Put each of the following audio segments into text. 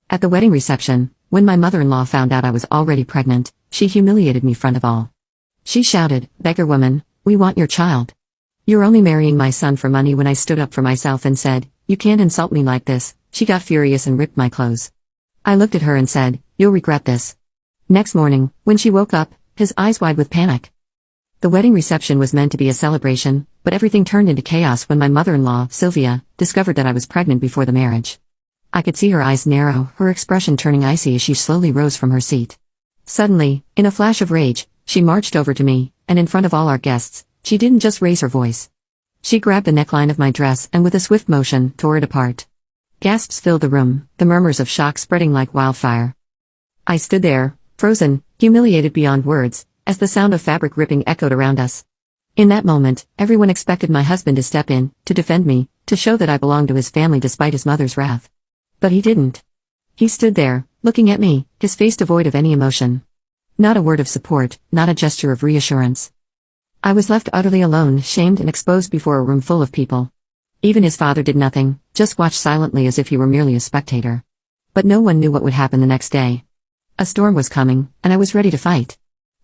At the wedding reception, when my mother-in-law found out I was already pregnant, she humiliated me in front of all. She shouted, "Beggar woman, we want your child. You're only marrying my son for money." When I stood up for myself and said, "You can't insult me like this," she got furious and ripped my clothes. I looked at her and said, "You'll regret this." Next morning, when she woke up, his eyes wide with panic. The wedding reception was meant to be a celebration, but everything turned into chaos when my mother-in-law, Sylvia, discovered that I was pregnant before the marriage. I could see her eyes narrow, her expression turning icy as she slowly rose from her seat. Suddenly, in a flash of rage, she marched over to me, and in front of all our guests, she didn't just raise her voice. She grabbed the neckline of my dress and with a swift motion, tore it apart. Gasps filled the room, the murmurs of shock spreading like wildfire. I stood there, frozen, humiliated beyond words, as the sound of fabric ripping echoed around us. In that moment, everyone expected my husband to step in, to defend me, to show that I belonged to his family despite his mother's wrath. But he didn't. He stood there, looking at me, his face devoid of any emotion. Not a word of support, not a gesture of reassurance. I was left utterly alone, shamed and exposed before a room full of people. Even his father did nothing, just watched silently as if he were merely a spectator. But no one knew what would happen the next day. A storm was coming, and I was ready to fight.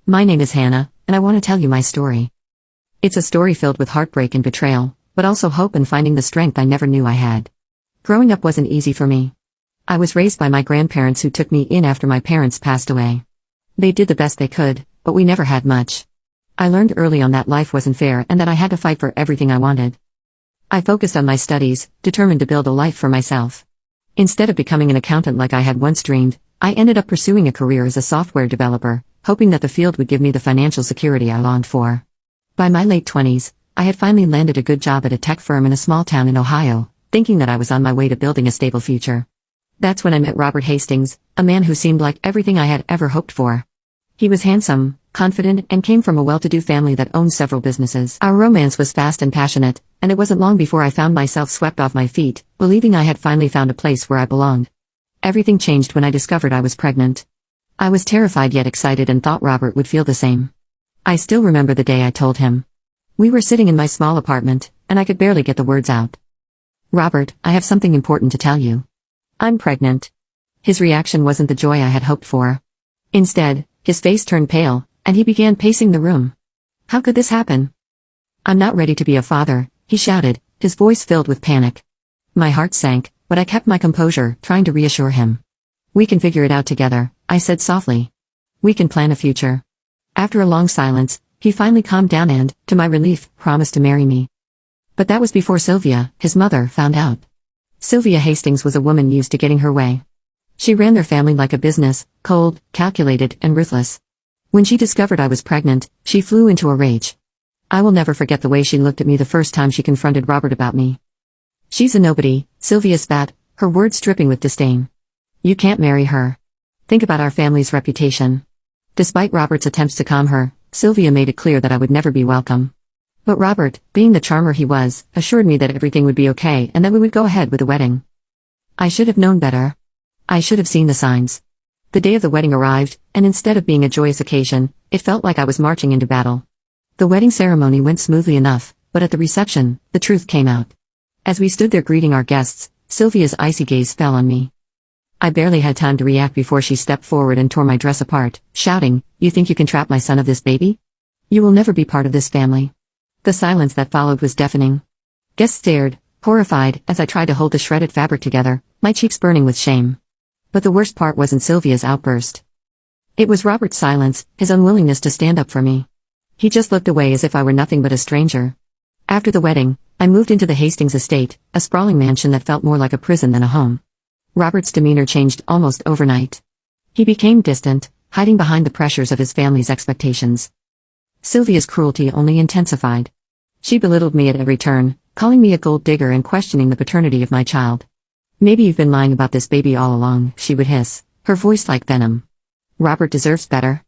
My name is Hannah, and I want to tell you my story. It's a story filled with heartbreak and betrayal, but also hope and finding the strength I never knew I had. Growing up wasn't easy for me. I was raised by my grandparents who took me in after my parents passed away. They did the best they could, but we never had much. I learned early on that life wasn't fair and that I had to fight for everything I wanted. I focused on my studies, determined to build a life for myself. Instead of becoming an accountant like I had once dreamed, I ended up pursuing a career as a software developer, hoping that the field would give me the financial security I longed for. By my late 20s, I had finally landed a good job at a tech firm in a small town in Ohio, thinking that I was on my way to building a stable future. That's when I met Robert Hastings, a man who seemed like everything I had ever hoped for. He was handsome, confident, and came from a well-to-do family that owned several businesses. Our romance was fast and passionate, and it wasn't long before I found myself swept off my feet, believing I had finally found a place where I belonged. Everything changed when I discovered I was pregnant. I was terrified yet excited and thought Robert would feel the same. I still remember the day I told him. We were sitting in my small apartment, and I could barely get the words out. "Robert, I have something important to tell you. I'm pregnant." His reaction wasn't the joy I had hoped for. Instead, his face turned pale, and he began pacing the room. "How could this happen?" "I'm not ready to be a father," he shouted, his voice filled with panic. My heart sank, but I kept my composure, trying to reassure him. "We can figure it out together," I said softly. "We can plan a future." After a long silence, he finally calmed down and, to my relief, promised to marry me. But that was before Sylvia, his mother, found out. Sylvia Hastings was a woman used to getting her way. She ran their family like a business, cold, calculated, and ruthless. When she discovered I was pregnant, she flew into a rage. I will never forget the way she looked at me the first time she confronted Robert about me. "She's a nobody," Sylvia spat, her words dripping with disdain. "You can't marry her. Think about our family's reputation." Despite Robert's attempts to calm her, Sylvia made it clear that I would never be welcome. But Robert, being the charmer he was, assured me that everything would be okay and that we would go ahead with the wedding. I should have known better. I should have seen the signs. The day of the wedding arrived, and instead of being a joyous occasion, it felt like I was marching into battle. The wedding ceremony went smoothly enough, but at the reception, the truth came out. As we stood there greeting our guests, Sylvia's icy gaze fell on me. I barely had time to react before she stepped forward and tore my dress apart, shouting, "You think you can trap my son of this baby? You will never be part of this family." The silence that followed was deafening. Guests stared, horrified, as I tried to hold the shredded fabric together, my cheeks burning with shame. But the worst part wasn't Sylvia's outburst. It was Robert's silence, his unwillingness to stand up for me. He just looked away as if I were nothing but a stranger. After the wedding, I moved into the Hastings estate, a sprawling mansion that felt more like a prison than a home. Robert's demeanor changed almost overnight. He became distant, hiding behind the pressures of his family's expectations. Sylvia's cruelty only intensified. She belittled me at every turn, calling me a gold digger and questioning the paternity of my child. "Maybe you've been lying about this baby all along," she would hiss, her voice like venom. "Robert deserves better."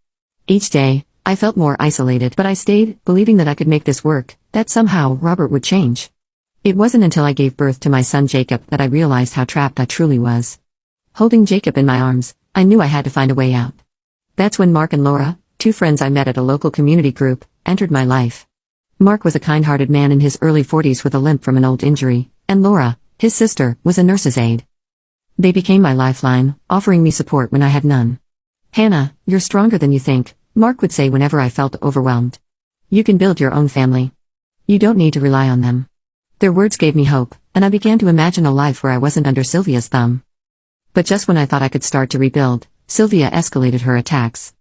Each day, I felt more isolated, but I stayed, believing that I could make this work, that somehow Robert would change. It wasn't until I gave birth to my son Jacob that I realized how trapped I truly was. Holding Jacob in my arms, I knew I had to find a way out. That's when Mark and Laura, two friends I met at a local community group, entered my life. Mark was a kind-hearted man in his early 40s with a limp from an old injury, and Laura, his sister, was a nurse's aide. They became my lifeline, offering me support when I had none. "Hannah, you're stronger than you think," Mark would say whenever I felt overwhelmed. "You can build your own family. You don't need to rely on them." Their words gave me hope, and I began to imagine a life where I wasn't under Sylvia's thumb. But just when I thought I could start to rebuild, Sylvia escalated her attacks.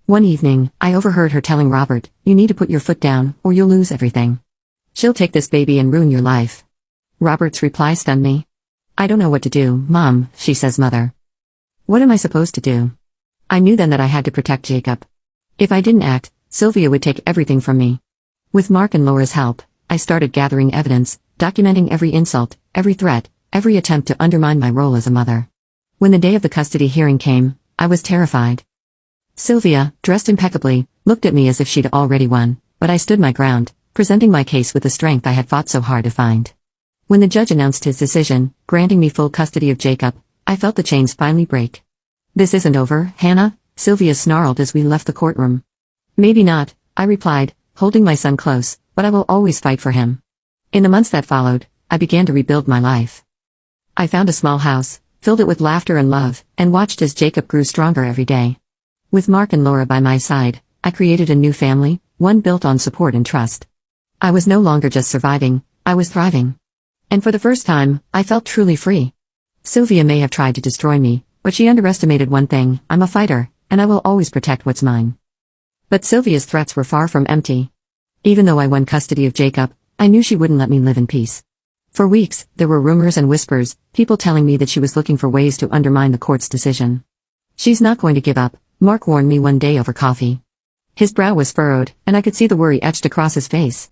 One evening, I overheard her telling Robert, "You need to put your foot down, or you'll lose everything. She'll take this baby and ruin your life." Robert's reply stunned me. "I don't know what to do, Mom," she says. "Mother, what am I supposed to do?" I knew then that I had to protect Jacob. If I didn't act, Sylvia would take everything from me. With Mark and Laura's help, I started gathering evidence, documenting every insult, every threat, every attempt to undermine my role as a mother. When the day of the custody hearing came, I was terrified. Sylvia, dressed impeccably, looked at me as if she'd already won, but I stood my ground, presenting my case with the strength I had fought so hard to find. When the judge announced his decision, granting me full custody of Jacob, I felt the chains finally break. "This isn't over, Hannah," Sylvia snarled as we left the courtroom. "Maybe not," I replied, holding my son close, "but I will always fight for him." In the months that followed, I began to rebuild my life. I found a small house, filled it with laughter and love, and watched as Jacob grew stronger every day. With Mark and Laura by my side, I created a new family, one built on support and trust. I was no longer just surviving, I was thriving. And for the first time, I felt truly free. Sylvia may have tried to destroy me, but she underestimated one thing: I'm a fighter, and I will always protect what's mine. But Sylvia's threats were far from empty. Even though I won custody of Jacob, I knew she wouldn't let me live in peace. For weeks, there were rumors and whispers, people telling me that she was looking for ways to undermine the court's decision. "She's not going to give up," Mark warned me one day over coffee. His brow was furrowed, and I could see the worry etched across his face.